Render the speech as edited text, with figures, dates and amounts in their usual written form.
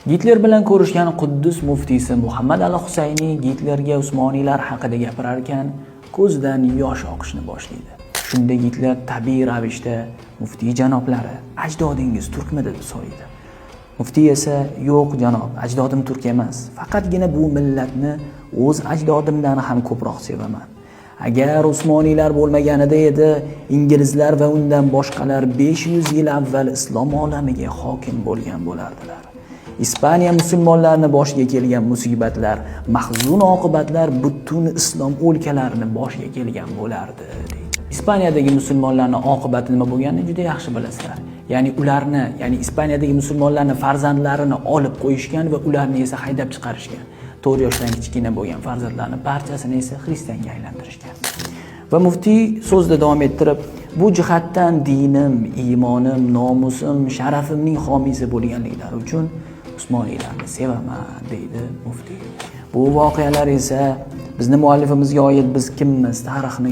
Gitler bilan ko'rishgan Quddus muftiysi Muhammad al-Husayni Gitlerga Usmoniylar haqida gapirar ekan, ko'zidan yosh oqishni boshlaydi. Shunda Gitler tabiiy ravishda muftiy janoblari, ajdodingiz turkmi deb so'raydi. Muftiy esa yo'q janob, ajdodim turk emas. Faqatgina bu millatni o'z ajdodimdan ham ko'proq sevaman. Agar Usmoniylar bo'lmaganida edi, inglizlar va undan boshqalar 500 yil avval islom olamiga hokim bo'lgan bo'lardilar. Ispaniya musulmonlarini boshiga kelgan musibatlar, mahzun oqibatlar butun islom o'lkalarini boshiga kelgan bo'lardi deydi. Ispaniyadagi musulmonlarning oqibati nima bo'lganini juda yaxshi bilasizlar. Ya'ni Ispaniyadagi musulmonlarning farzandlarini olib qo'yishgan va ularni esa haydab chiqarishgan. 4 yoshdan kichkina bo'lgan farzandlarning barchasini esa xristianga aylantirishgan. Va muftiy so'zda davom ettirib, bu jihatdan dinim, iymonim, nomusim, sharafimning homiysi bo'lganliklari uchun Usmoniylarni sevaman deydi muftiy. Bu voqealar esa bizning muallifimizga oid biz kimmiz tarixini